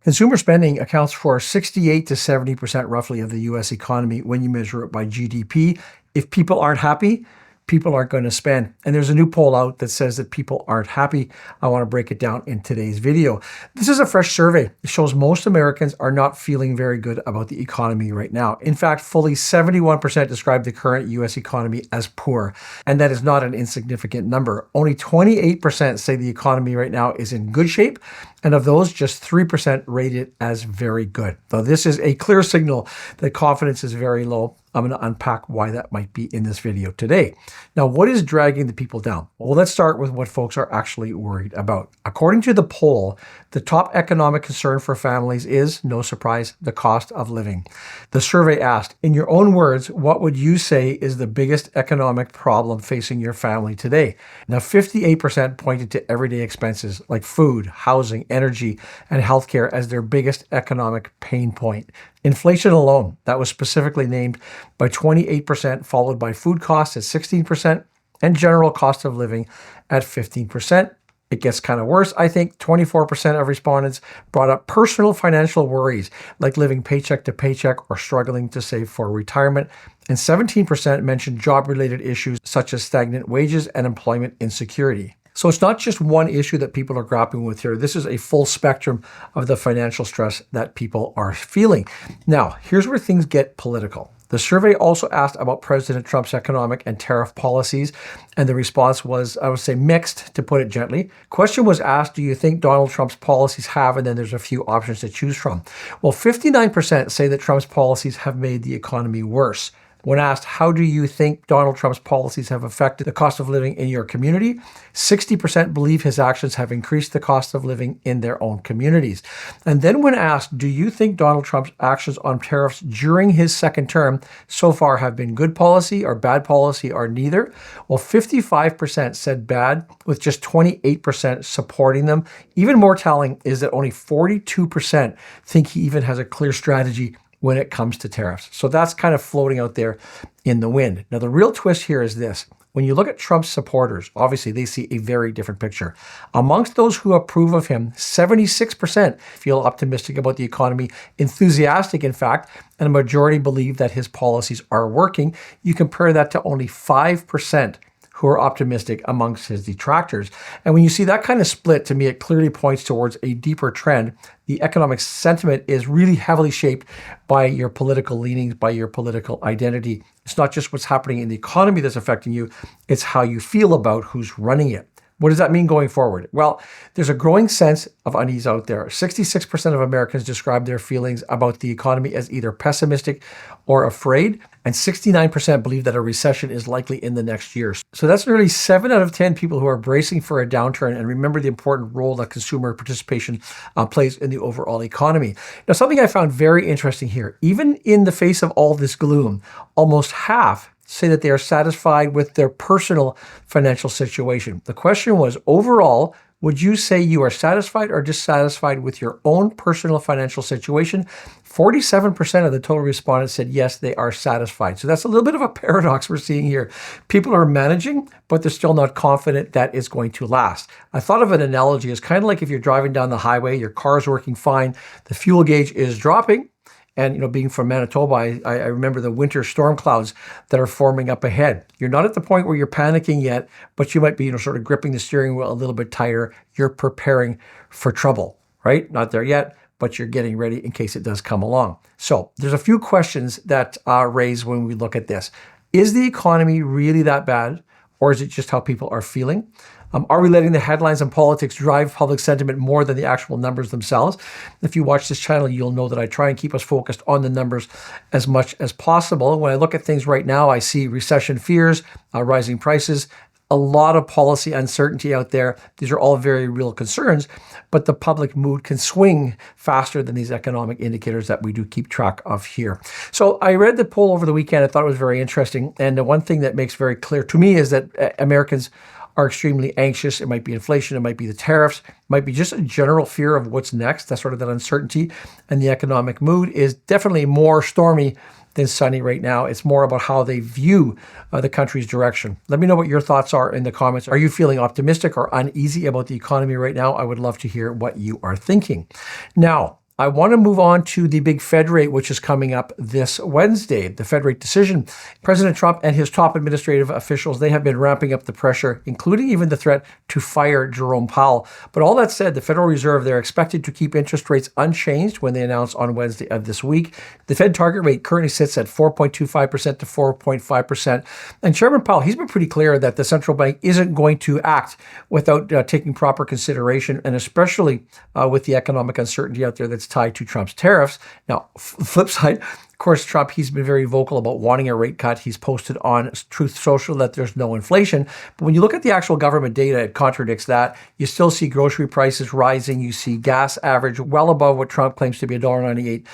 Consumer spending accounts for 68 to 70% roughly of the US economy when you measure it by GDP. If people aren't happy, people aren't going to spend. And there's a new poll out that says that people aren't happy. I want to break it down in today's video. This is a fresh survey. It shows most Americans are not feeling very good about the economy right now. In fact, fully 71% describe the current US economy as poor. And that is not an insignificant number. Only 28% say the economy right now is in good shape. And of those, just 3% rate it as very good. Now, this is a clear signal that confidence is very low. I'm going to unpack why that might be in this video today. Now, what is dragging the people down? Well, let's start with what folks are actually worried about. According to the poll, the top economic concern for families is, no surprise, the cost of living. The survey asked, in your own words, what would you say is the biggest economic problem facing your family today? Now, 58% pointed to everyday expenses like food, housing, energy, and healthcare as their biggest economic pain point. Inflation alone, that was specifically named by 28%, followed by food costs at 16% and general cost of living at 15%. It gets kind of worse. I think 24% of respondents brought up personal financial worries like living paycheck to paycheck or struggling to save for retirement. And 17% mentioned job-related issues such as stagnant wages and employment insecurity. So it's not just one issue that people are grappling with here. This is a full spectrum of the financial stress that people are feeling. Now, here's where things get political. The survey also asked about President Trump's economic and tariff policies, and the response was, I would say, mixed, to put it gently. Question was asked, do you think Donald Trump's policies have, and then there's a few options to choose from. Well, 59% say that Trump's policies have made the economy worse. When asked, how do you think Donald Trump's policies have affected the cost of living in your community? 60% believe his actions have increased the cost of living in their own communities. And then when asked, do you think Donald Trump's actions on tariffs during his second term so far have been good policy or bad policy or neither? Well, 55% said bad, with just 28% supporting them. Even more telling is that only 42% think he even has a clear strategy when it comes to tariffs. So that's kind of floating out there in the wind. Now, the real twist here is this. When you look at Trump's supporters, obviously they see a very different picture. Amongst those who approve of him, 76% feel optimistic about the economy, enthusiastic in fact, and a majority believe that his policies are working. You compare that to only 5% who are optimistic amongst his detractors. And when you see that kind of split, to me, it clearly points towards a deeper trend. The economic sentiment is really heavily shaped by your political leanings, by your political identity. It's not just what's happening in the economy that's affecting you, it's how you feel about who's running it. What does that mean going forward? Well, there's a growing sense of unease out there. 66% of Americans describe their feelings about the economy as either pessimistic or afraid, and 69% believe that a recession is likely in the next year. So that's nearly 7 out of 10 people who are bracing for a downturn. And remember the important role that consumer participation plays in the overall economy. Now, something I found very interesting here, even in the face of all this gloom, almost half say that they are satisfied with their personal financial situation. The question was, overall, would you say you are satisfied or dissatisfied with your own personal financial situation? 47% of the total respondents said yes, they are satisfied. So that's a little bit of a paradox we're seeing here. People are managing, but they're still not confident that it's going to last. I thought of an analogy as kind of like if you're driving down the highway, your car is working fine, the fuel gauge is dropping. And, being from Manitoba, I remember the winter storm clouds that are forming up ahead. You're not at the point where you're panicking yet, but you might be, sort of gripping the steering wheel a little bit tighter. You're preparing for trouble, right? Not there yet, but you're getting ready in case it does come along. So there's a few questions that are raised when we look at this. Is the economy really that bad, or is it just how people are feeling? Are we letting the headlines and politics drive public sentiment more than the actual numbers themselves? If you watch this channel, you'll know that I try and keep us focused on the numbers as much as possible. When I look at things right now, I see recession fears, rising prices, a lot of policy uncertainty out there. These are all very real concerns, but the public mood can swing faster than these economic indicators that we do keep track of here. So I read the poll over the weekend. I thought it was very interesting. And the one thing that makes very clear to me is that Americans are extremely anxious. It might be inflation, it might be the tariffs, it might be just a general fear of what's next. That's sort of that uncertainty. And the economic mood is definitely more stormy than sunny right now. It's more about how they view the country's direction. Let me know what your thoughts are in the comments. Are you feeling optimistic or uneasy about the economy right now? I would love to hear what you are thinking. Now, I want to move on to the big Fed rate, which is coming up this Wednesday. The Fed rate decision. President Trump and his top administrative officials, they have been ramping up the pressure, including even the threat to fire Jerome Powell. But all that said, the Federal Reserve, they're expected to keep interest rates unchanged when they announce on Wednesday of this week. The Fed target rate currently sits at 4.25% to 4.5%. And Chairman Powell, he's been pretty clear that the central bank isn't going to act without taking proper consideration, and especially with the economic uncertainty out there that's tied to Trump's tariffs. Now, flip side, of course, Trump, he's been very vocal about wanting a rate cut. He's posted on Truth Social that there's no inflation. But when you look at the actual government data, it contradicts that. You still see grocery prices rising. You see gas average well above what Trump claims to be $1.98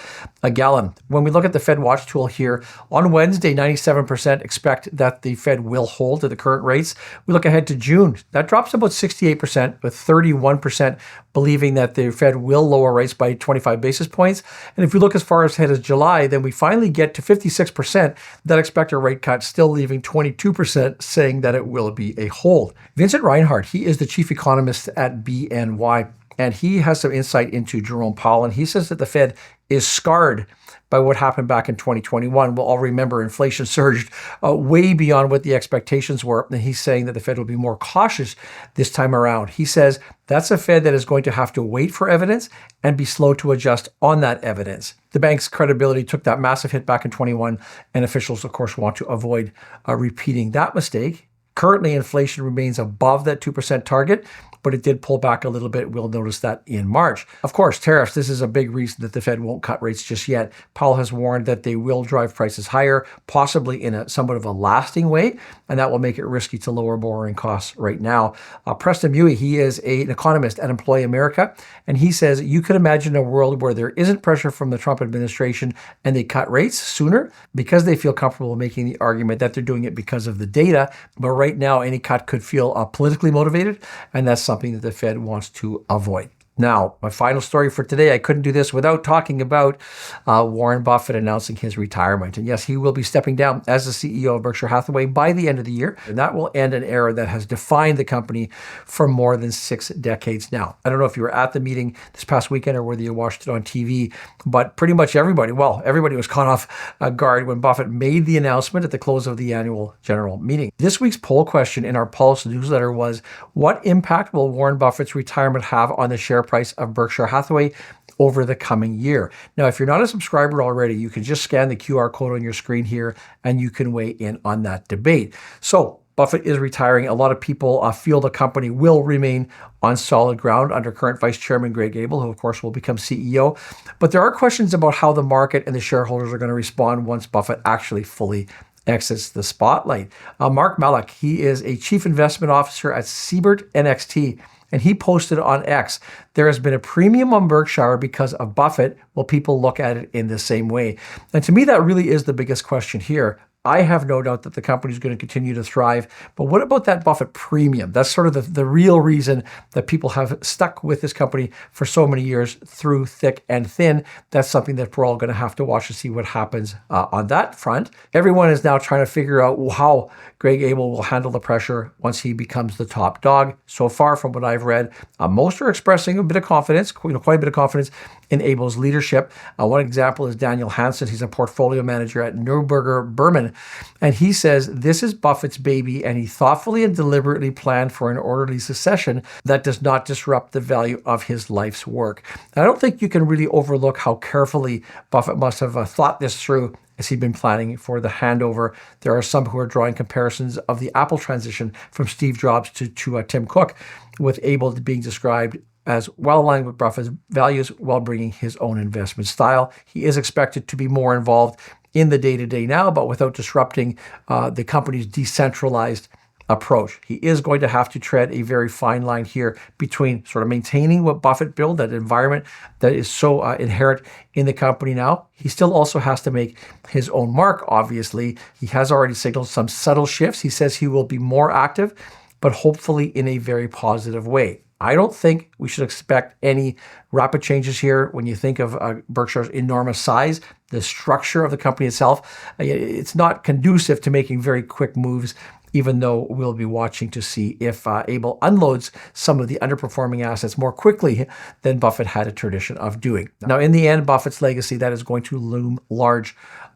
a gallon. When we look at the Fed Watch tool here, on Wednesday, 97% expect that the Fed will hold to the current rates. We look ahead to June. That drops about 68%, with 31% believing that the Fed will lower rates by 25 basis points. And if we look as far ahead as July, then we finally get to 56% that expect a rate cut, still leaving 22% saying that it will be a hold. Vincent Reinhart, he is the chief economist at BNY, and he has some insight into Jerome Powell, and he says that the Fed is scarred by what happened back in 2021. We'll all remember inflation surged way beyond what the expectations were. And he's saying that the Fed will be more cautious this time around. He says that's a Fed that is going to have to wait for evidence and be slow to adjust on that evidence. The bank's credibility took that massive hit back in 21, and officials, of course, want to avoid repeating that mistake. Currently, inflation remains above that 2% target, but it did pull back a little bit. We'll notice that in March. Of course, tariffs, this is a big reason that the Fed won't cut rates just yet. Powell has warned that they will drive prices higher, possibly in a somewhat of a lasting way, and that will make it risky to lower borrowing costs right now. Preston Muey, he is an economist at Employ America, and he says you could imagine a world where there isn't pressure from the Trump administration and they cut rates sooner because they feel comfortable making the argument that they're doing it because of the data. But right now, any cut could feel politically motivated, and that's something that the Fed wants to avoid. Now, my final story for today, I couldn't do this without talking about Warren Buffett announcing his retirement. And yes, he will be stepping down as the CEO of Berkshire Hathaway by the end of the year. And that will end an era that has defined the company for more than 6 decades now. I don't know if you were at the meeting this past weekend or whether you watched it on TV, but pretty much everybody was caught off guard when Buffett made the announcement at the close of the annual general meeting. This week's poll question in our Pulse newsletter was, what impact will Warren Buffett's retirement have on the share price of Berkshire Hathaway over the coming year? Now, if you're not a subscriber already, you can just scan the QR code on your screen here and you can weigh in on that debate. So Buffett is retiring. A lot of people feel the company will remain on solid ground under current Vice Chairman Greg Abel, who of course will become CEO. But there are questions about how the market and the shareholders are going to respond once Buffett actually fully exits the spotlight. Mark Malek, he is a chief investment officer at Siebert NXT. And he posted on X, there has been a premium on Berkshire because of Buffett. Will people look at it in the same way? And to me, that really is the biggest question here. I have no doubt that the company is going to continue to thrive. But what about that Buffett premium? That's sort of the real reason that people have stuck with this company for so many years through thick and thin. That's something that we're all going to have to watch to see what happens on that front. Everyone is now trying to figure out how Greg Abel will handle the pressure once he becomes the top dog. So far, from what I've read, most are expressing a bit of confidence, quite a bit of confidence in Abel's leadership. One example is Daniel Hansen. He's a portfolio manager at Neuberger Berman. And he says this is Buffett's baby, and he thoughtfully and deliberately planned for an orderly succession that does not disrupt the value of his life's work. And I don't think you can really overlook how carefully Buffett must have thought this through as he'd been planning for the handover. There are some who are drawing comparisons of the Apple transition from Steve Jobs to Tim Cook, with Abel being described as well aligned with Buffett's values while bringing his own investment style. He is expected to be more involved in the day-to-day now, but without disrupting the company's decentralized approach. He is going to have to tread a very fine line here between sort of maintaining what Buffett built, that environment that is so inherent in the company now. He still also has to make his own mark, obviously. He has already signaled some subtle shifts. He says he will be more active, but hopefully in a very positive way. I don't think we should expect any rapid changes here. When you think of Berkshire's enormous size, the structure of the company itself, it's not conducive to making very quick moves even though we'll be watching to see if Abel unloads some of the underperforming assets more quickly than Buffett had a tradition of doing. Now, in the end, Buffett's legacy, that is going to loom large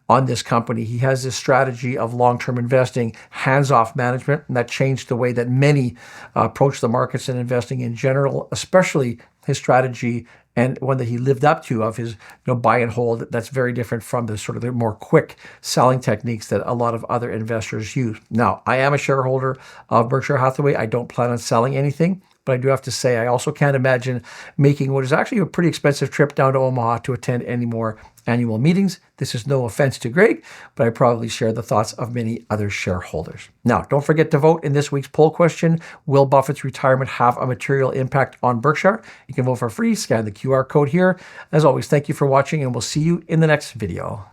on this company. He has this strategy of long-term investing, hands-off management, and that changed the way that many approach the markets and investing in general, especially his strategy and one that he lived up to of his buy and hold. That's very different from the sort of the more quick selling techniques that a lot of other investors use. Now, I am a shareholder of Berkshire Hathaway. I don't plan on selling anything, but I do have to say I also can't imagine making what is actually a pretty expensive trip down to Omaha to attend any more annual meetings. This is no offense to Greg, but I probably share the thoughts of many other shareholders. Now, don't forget to vote in this week's poll question. Will Buffett's retirement have a material impact on Berkshire? You can vote for free. Scan the QR code here. As always, thank you for watching, and we'll see you in the next video.